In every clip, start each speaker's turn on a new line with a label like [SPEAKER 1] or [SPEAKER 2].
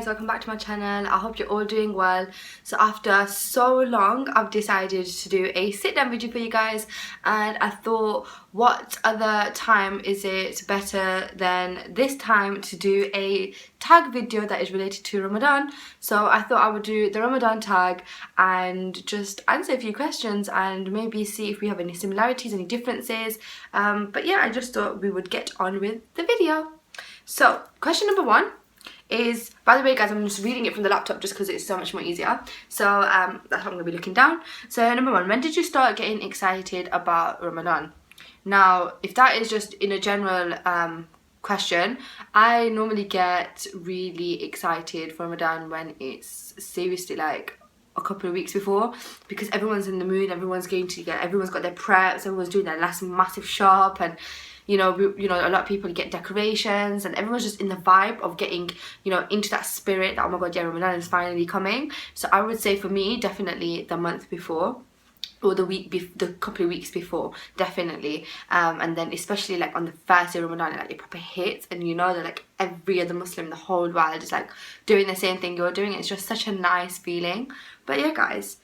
[SPEAKER 1] welcome back to my channel. I hope you're all doing well. So after so long, I've decided to do a sit down video for you guys, and I thought, what other time is it better than this time to do a tag video that is related to Ramadan. So I thought I would do the Ramadan tag and just answer a few questions and maybe see if we have any similarities, any differences. But yeah, I just thought we would get on with the video. So question number one is, by the way guys, I'm just reading it from the laptop just because it's so much more easier. So that's what I'm going to be looking down. So number one, when did you start getting excited about Ramadan? Now, if that is just in a general question, I normally get really excited for Ramadan when it's seriously like a couple of weeks before, because everyone's in the mood, everyone's got their preps, everyone's doing their last massive shop, and you know, a lot of people get decorations, and everyone's just in the vibe of getting, you know, into that spirit that, oh my god, yeah, Ramadan is finally coming. So I would say for me, definitely the month before, or the couple of weeks before, definitely. And then especially like on the first day of Ramadan, like it proper hits, and you know that like every other Muslim in the whole world is like doing the same thing you're doing. It's just such a nice feeling. But yeah guys,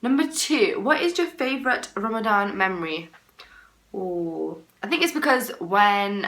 [SPEAKER 1] number two, what is your favourite Ramadan memory? Oh, I think it's because when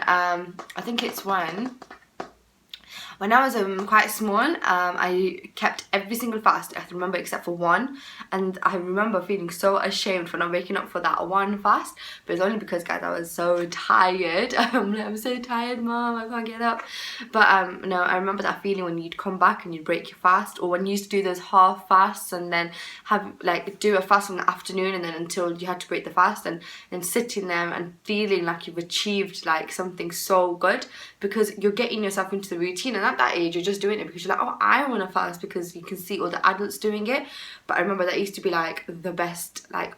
[SPEAKER 1] when I was quite small, I kept every single fast, I can remember, except for one, and I remember feeling so ashamed for not waking up for that one fast, but it's only because, guys, I was so tired. I'm so tired, mom, I can't get up. But no, I remember that feeling when you'd come back and you'd break your fast, or when you used to do those half fasts and then have like do a fast in the afternoon and then until you had to break the fast, and sitting there and feeling like you've achieved like something so good, because you're getting yourself into the routine. And at that age, you're just doing it because you're like, oh, I want to fast, because you can see all the adults doing it. But I remember that used to be like the best like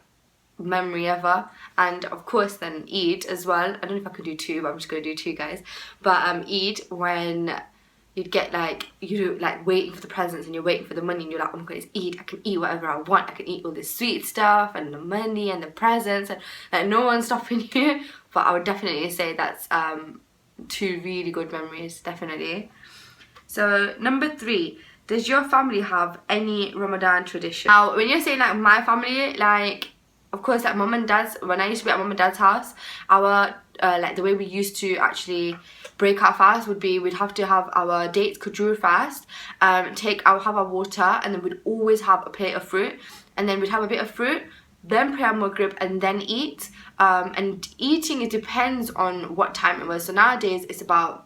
[SPEAKER 1] memory ever. And of course then Eid as well. I don't know if I could do two, but I'm just going to do two, guys. But Eid, when you'd get like, you like waiting for the presents and you're waiting for the money, and you're like, oh my god, it's Eid, I can eat whatever I want, I can eat all this sweet stuff and the money and the presents, and like no one's stopping you. But I would definitely say that's two really good memories, definitely. So number three, does your family have any Ramadan tradition? Now, when you're saying like my family, like of course like mum and dad's, when I used to be at mum and dad's house, our like the way we used to actually break our fast would be, we'd have to have our dates kajur fast, have our water, and then we'd always have a plate of fruit, and then we'd have a bit of fruit, then pray our maghrib, and then eat. And eating, it depends on what time it was. So nowadays it's about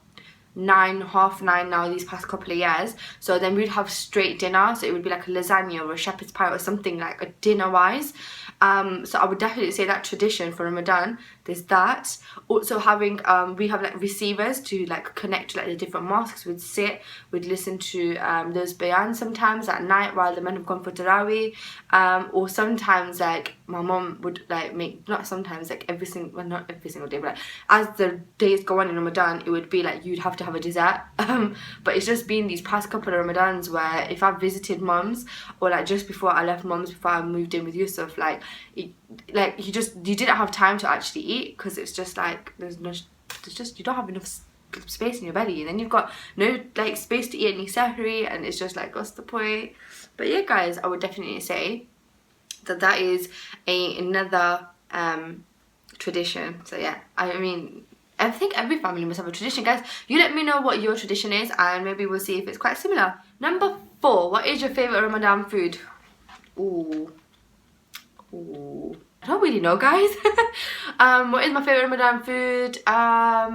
[SPEAKER 1] 9, half 9 now, these past couple of years. So then we'd have straight dinner, so it would be like a lasagna or a shepherd's pie or something like a dinner wise. So I would definitely say that tradition for Ramadan, there's that. Also having we have like receivers to like connect to like the different mosques. We'd sit, we'd listen to those bayans sometimes at night while the men have gone for Tarawih, or sometimes like my mom would like make, not sometimes, like every single, well, not every single day, but like as the days go on in Ramadan, it would be like you'd have to have a dessert. But it's just been these past couple of Ramadans where if I've visited mums, or like just before I left mums, before I moved in with Yusuf, like you didn't have time to actually eat, because it's just like you don't have enough space in your belly, and then you've got no like space to eat any sahri, and it's just like, what's the point? But yeah guys, I would definitely say that is another tradition. So yeah, I mean, I think every family must have a tradition, guys. You let me know what your tradition is, and maybe we'll see if it's quite similar. Number four, what is your favourite Ramadan food? Ooh, I don't really know, guys. What is my favourite Ramadan food? I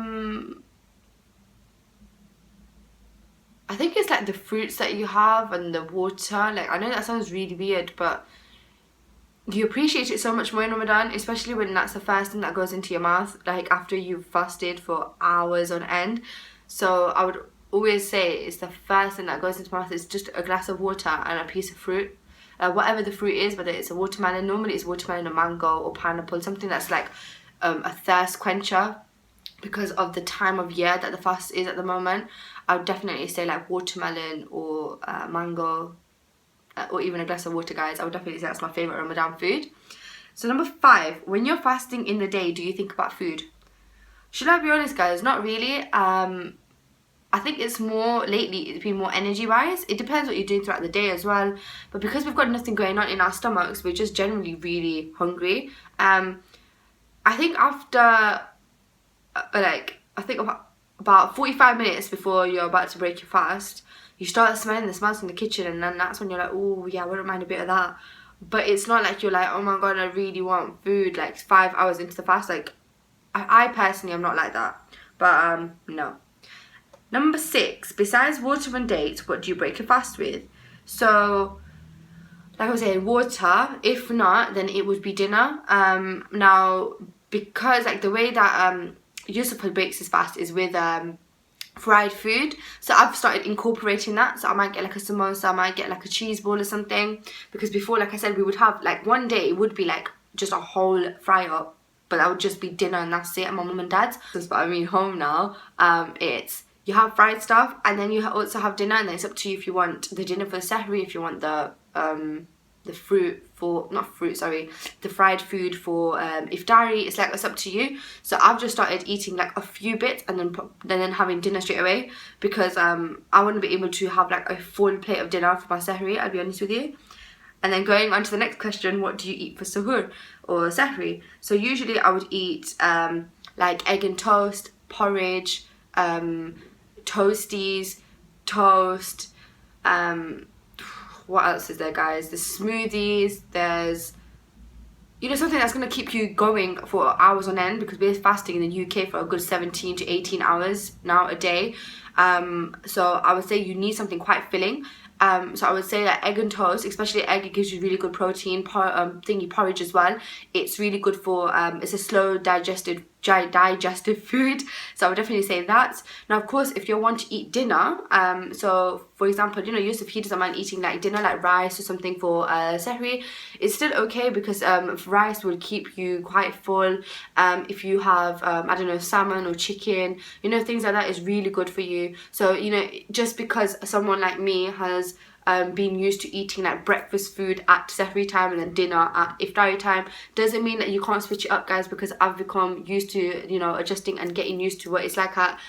[SPEAKER 1] think it's like the fruits that you have and the water. Like, I know that sounds really weird, but you appreciate it so much more in Ramadan, especially when that's the first thing that goes into your mouth, like after you've fasted for hours on end. So I would always say it's the first thing that goes into my mouth is just a glass of water and a piece of fruit. Whatever the fruit is, whether it's a watermelon, normally it's watermelon or mango or pineapple, something that's like a thirst quencher, because of the time of year that the fast is at the moment. I would definitely say like watermelon or mango, or even a glass of water, guys. I would definitely say that's my favourite Ramadan food. So number five, when you're fasting in the day, do you think about food? Should I be honest, guys? Not really. I think it's more lately, it's been more energy wise. It depends what you're doing throughout the day as well, but because we've got nothing going on in our stomachs, we're just generally really hungry. I think after I think about 45 minutes before you're about to break your fast, you start smelling the smells in the kitchen, and then that's when you're like, oh yeah, I wouldn't mind a bit of that. But it's not like you're like, oh my god, I really want food like 5 hours into the fast. Like I personally am not like that, but no. Number 6, besides water and dates, what do you break your fast with? So like I was saying, water. If not, then it would be dinner. Now, because like the way that Yusuf breaks his fast is with fried food, so I've started incorporating that. So I might get like a samosa, I might get like a cheese ball or something, because before, like I said, we would have like one day it would be like just a whole fry up, but that would just be dinner and that's it. And my mum and dad's, but I mean home now, it's you have fried stuff and then you also have dinner, and then it's up to you if you want the dinner for the sahri, if you want the the fried food for iftari. It's like, it's up to you. So I've just started eating like a few bits and then having dinner straight away, because I want to be able to have like a full plate of dinner for my sahri, I'll be honest with you. And then going on to the next question, what do you eat for suhoor or sahri? So usually I would eat like egg and toast, porridge, toasties, toast, what else is there, guys? There's smoothies, there's, you know, something that's going to keep you going for hours on end, because we're fasting in the UK for a good 17 to 18 hours now a day. So I would say you need something quite filling. So I would say that egg and toast, especially egg, it gives you really good protein. Thingy porridge as well. It's really good for, it's a slow digestive food, so I would definitely say that. Now of course, if you want to eat dinner, so for example, you know, Yusuf, he doesn't mind eating like dinner, like rice or something for sahri. It's still okay, because rice will keep you quite full. If you have I don't know, salmon or chicken, you know, things like that is really good for you. So, you know, just because someone like me has being used to eating like breakfast food at sahri time and then dinner at iftari time, doesn't mean that you can't switch it up, guys, because I've become used to, you know, adjusting and getting used to what it's like at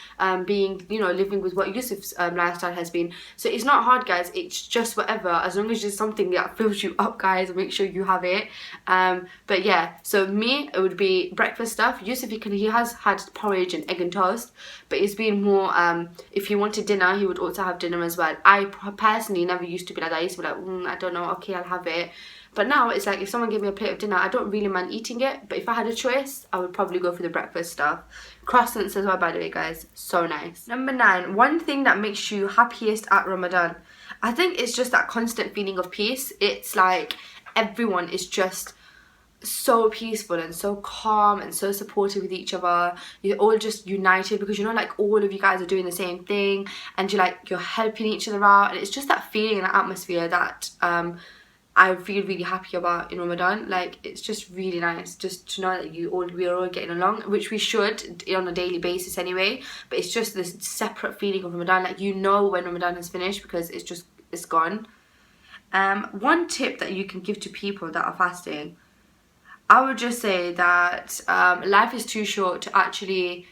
[SPEAKER 1] being, you know, living with what Yusuf's lifestyle has been. So it's not hard, guys, it's just whatever, as long as it's something that fills you up, guys, make sure you have it. But yeah, so me, it would be breakfast stuff. Yusuf, he has had porridge and egg and toast, but it's been more, if he wanted dinner, he would also have dinner as well. I personally never used to be like that. I used to be like, I don't know, okay, I'll have it. But now it's like, if someone gave me a plate of dinner, I don't really mind eating it, but if I had a choice, I would probably go for the breakfast stuff. Croissants as well, by the way, guys, so nice. Number 9, one thing that makes you happiest at Ramadan. I think it's just that constant feeling of peace. It's like everyone is just so peaceful and so calm and so supportive with each other. You're all just united, because you know, like, all of you guys are doing the same thing, and you're helping each other out, and it's just that feeling and that atmosphere that I feel really happy about in Ramadan. Like, it's just really nice just to know that we're all getting along, which we should on a daily basis anyway, but it's just this separate feeling of Ramadan, like, you know when Ramadan has finished, because it's gone. One tip that you can give to people that are fasting, I would just say that life is too short to actually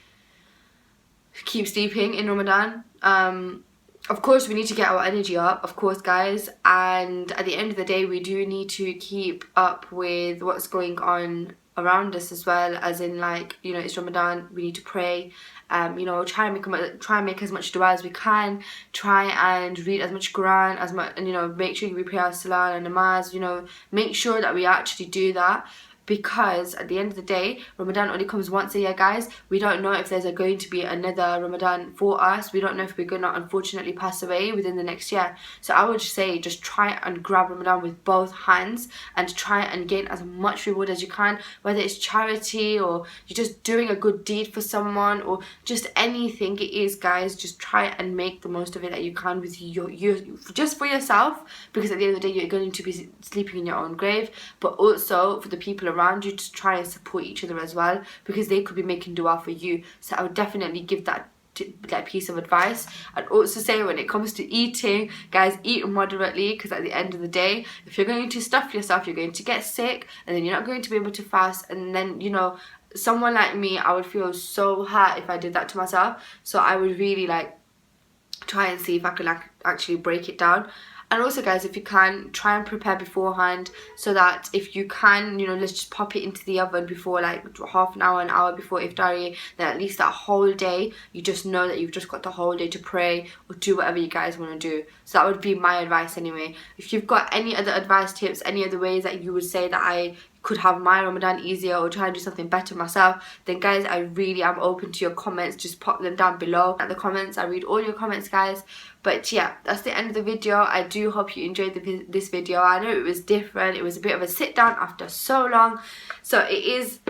[SPEAKER 1] keep sleeping in Ramadan. Of course, we need to get our energy up, of course, guys. And at the end of the day, we do need to keep up with what's going on around us as well. As in, like, you know, it's Ramadan, we need to pray. You know, try and make as much dua as we can. Try and read as much Quran as much, and, you know, make sure we pray our salah and namaz. You know, make sure that we actually do that. Because at the end of the day, Ramadan only comes once a year, guys. We don't know if there's going to be another Ramadan for us. We don't know if we're going to unfortunately pass away within the next year. So I would say just try and grab Ramadan with both hands and try and gain as much reward as you can, whether it's charity or you're just doing a good deed for someone or just anything it is, guys. Just try and make the most of it that you can with just for yourself, because at the end of the day, you're going to be sleeping in your own grave, but also for the people around you, to try and support each other as well, because they could be making dua for you. So I would definitely give that piece of advice. I'd also say, when it comes to eating, guys, eat moderately, because at the end of the day, if you're going to stuff yourself, you're going to get sick, and then you're not going to be able to fast. And then, you know, someone like me, I would feel so hurt if I did that to myself. So I would really, like, try and see if I can actually break it down. And also guys, if you can, try and prepare beforehand, so that if you can, you know, let's just pop it into the oven before, like half an hour before iftari, then at least that whole day you just know that you've just got the whole day to pray or do whatever you guys want to do. So that would be my advice anyway. If you've got any other advice, tips, any other ways that you would say that I could have my Ramadan easier or try and do something better myself, then guys, I really am open to your comments. Just pop them down below at the comments. I read all your comments, guys. But yeah, that's the end of the video. I do hope you enjoyed this video. I know it was different. It was a bit of a sit down after so long, so it is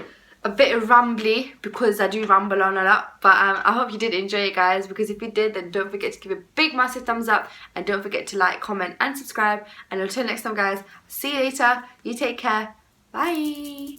[SPEAKER 1] a bit rambly because I do ramble on a lot. But I hope you did enjoy it, guys, because if you did, then don't forget to give a big massive thumbs up, and don't forget to like, comment and subscribe. And until next time, guys, see you later. You take care. Bye.